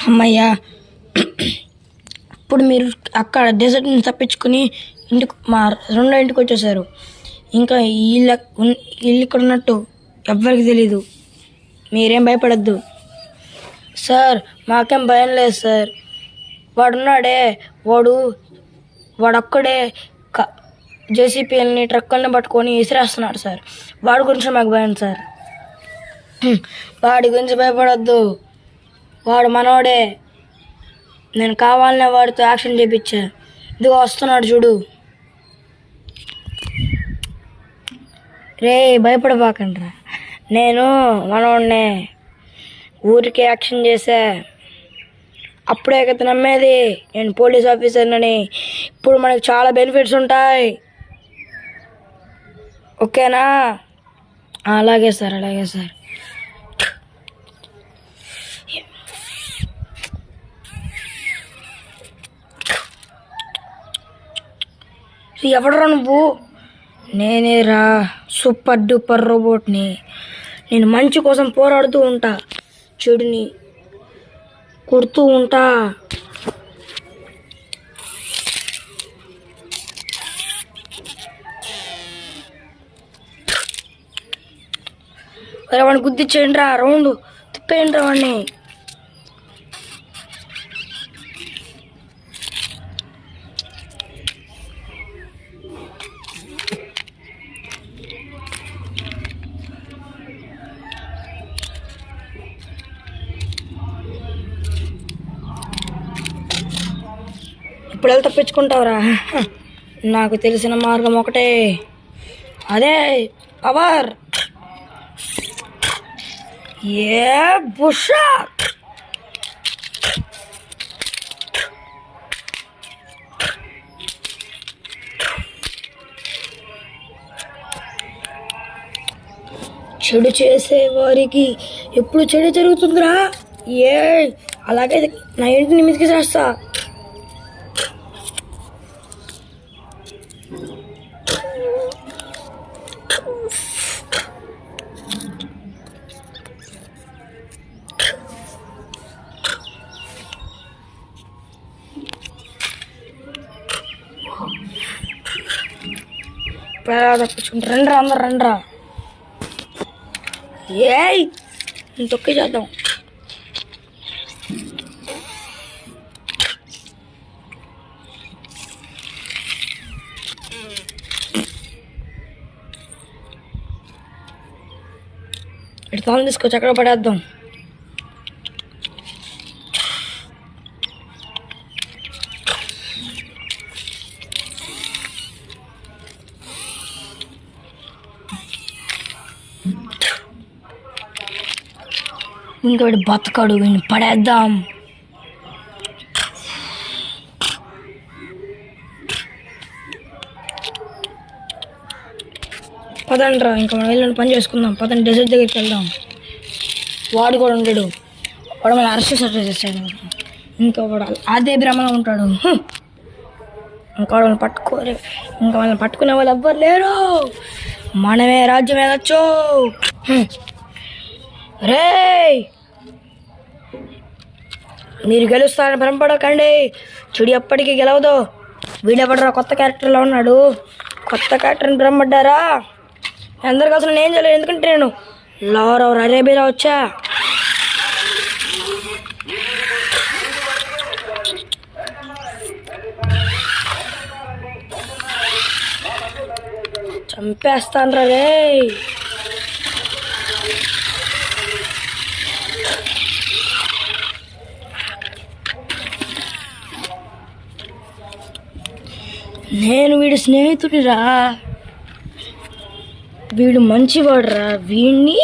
అమ్మయ్యా! ఇప్పుడు మీరు అక్కడ డెజర్ట్ నుంచి తప్పించుకొని మా రెండో ఇంటికి వచ్చేసారు. ఇంకా ఇల్లు ఇక్కడ ఉన్నట్టు ఎవ్వరికి తెలీదు. మీరేం భయపడద్దు సార్. మాకేం భయం లేదు సార్. వాడున్నాడే, వాడొక్కడే జేసీపీఎల్ని ట్రక్కుల్ని పట్టుకొని విసిరేస్తున్నాడు సార్. వాడి గురించి మాకు భయం సార్. వాడి గురించి భయపడద్దు. వాడు మనోడే. నేను కావాలనే వాడితో యాక్షన్ చేయించా. ఇదిగో వస్తున్నాడు చూడు. రే భయపడబాకండ్రా, నేను మనోడినే. ఊరికి యాక్షన్ చేశా. అప్పుడే కదా నమ్మేది నేను పోలీస్ ఆఫీసర్నని. ఇప్పుడు మనకు చాలా బెనిఫిట్స్ ఉంటాయి. ఓకేనా? అలాగే సార్, అలాగే సార్. ఎవడరా నువ్వు? నేనేరా, సూపర్ డూపర్ రోబోట్ని. నేను మంచి కోసం పోరాడుతూ ఉంటా, చెడుని కొడుతూ ఉంటా. వాడిని గుద్దిచ్చేయండి రా, రౌండ్ తిప్పేయండి రా వాడిని. ఇప్పుడు ఎలా తప్పించుకుంటావురా? నాకు తెలిసిన మార్గం ఒకటే, అదే పవర్. ఏ బుషా! చెడు చేసే వారికి ఎప్పుడు చెడు జరుగుతుందిరా. అలాగే నా ఇంటిని మీదకి చేస్తా. తప్పించుకుంటా. రండ్రా, అందరు రండ్రా. తొక్కి చేద్దాం. ఇటు తాను తీసుకొచ్చి అక్కడ పడేద్దాం. ఇంకోటి బతకడు, వీడిని పడేద్దాం. పదండ్రా, ఇంకా మనం వెళ్ళి పని చేసుకుందాం. పదండి, డెజర్ట్ దగ్గరికి వెళ్దాం. వాడు కూడా ఉంటాడు. వాడు మన అరెస్ట్ చేస్తాడు. ఇంకా వాడు అదే భ్రమలో ఉంటాడు. ఇంకా వాళ్ళని పట్టుకోలే. ఇంకా వాళ్ళని పట్టుకునే వాళ్ళు ఎవ్వరు లేరు. మనమే రాజ్యం వెళ్ళొచ్చు. రే, మీరు గెలుస్తారని భ్రమపడకండి. చెడు ఎప్పటికీ గెలవదు. వీడెవడరా కొత్త క్యారెక్టర్లో ఉన్నాడు. కొత్త క్యారెక్టర్ని భ్రమపడ్డారా? అందరికీ అసలు నేను చేయలేదు. ఎందుకంటే నేను లార్ ఆర్ అరేబియా వచ్చా. చంపేస్తాను రా రే. నేను వీడి స్నేహితుడిరా. వీడు మంచివాడురా. వీడిని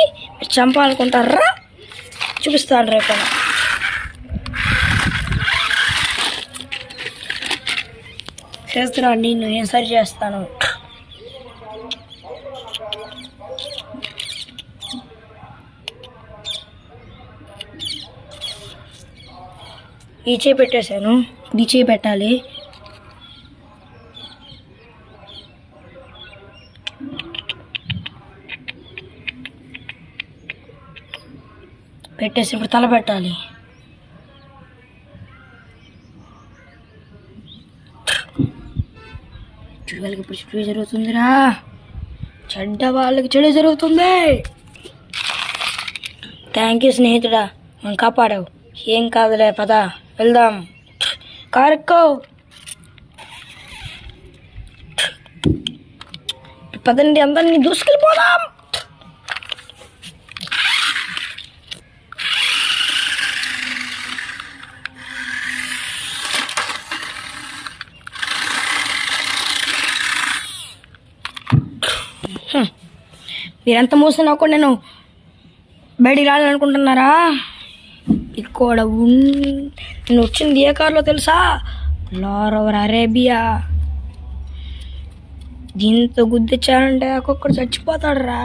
చంపాలనుకుంటారా? చూపిస్తాను రేపు. చేస్తున్నా అండి, నేను సరి చేస్తాను. ఈ చేయి పెట్టేశాను, ఈ చేయి పెట్టాలి. పెట్టేసి ఇప్పుడు తల పెట్టాలి. చెడు వాళ్ళకి ఇప్పుడు చెడు జరుగుతుందిరా, చెడ్డ వాళ్ళకి చెడు జరుగుతుంది. థ్యాంక్ యూ స్నేహితుడా, మనం కాపాడావు. ఏం కాదులే, పద వెళ్దాం. కారెక్కో. పదండి, అందరినీ దూసుకెళ్ళిపోదాం. మీరంతా మూసిన కూడా నేను బయటికి రావాలనుకుంటున్నారా? ఇక్కడ నేను వచ్చింది ఏ కార్లో తెలుసా? లారోవర్ అరేబియా. దీంతో గుద్దిచ్చారంటే ఒక్కొక్కడు చచ్చిపోతాడు రా.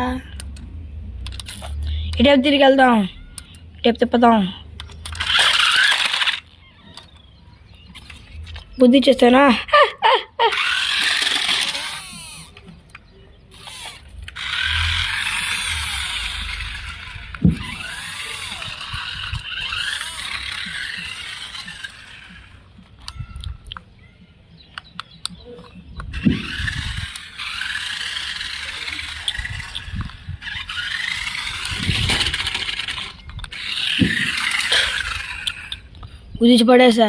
ఇటేపు తిరిగి వెళ్దాం, ఇటేపు తిప్పుదాం. బుద్ధి చేస్తానా? కుదిచి పడేసా.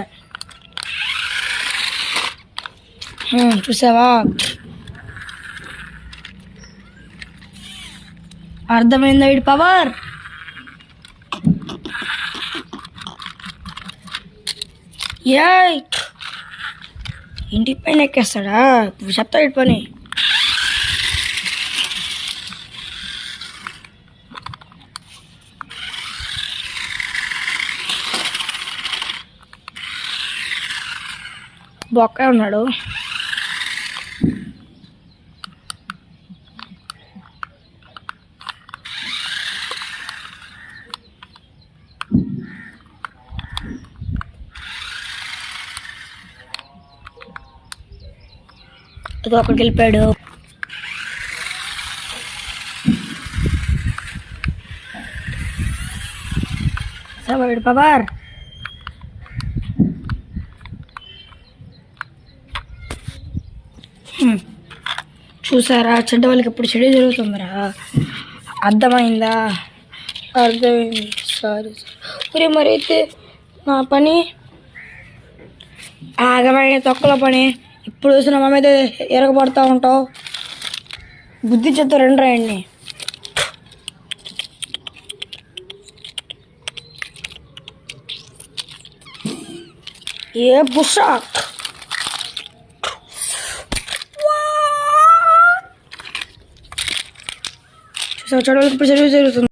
చూసావా? అర్థమైందా వీడి పవర్? ఇంటి పైన ఎక్కేస్తాడా? ఇప్పుడు చెప్తా వీడి పని. బొక్క ఉన్నాడు. అది అక్కడికి వెళ్ళిపోయాడు. సరే పవర్. చూసారా, చెడ్డ వాళ్ళకి ఇప్పుడు చెడు జరుగుతుందిరా. అర్థమైందా? అర్థమైంది. సారీ ఒరే, మరైతే నా పని ఆగమైన తొక్కల పని. ఇప్పుడు చూసిన మా మీద ఎరగబడతా ఉంటావు. బుద్ధి చెత్త రెండు రాయండి. ఏ బుష చూసావు, చెడు వాళ్ళకి ఇప్పుడు చెడు జరుగుతుంది.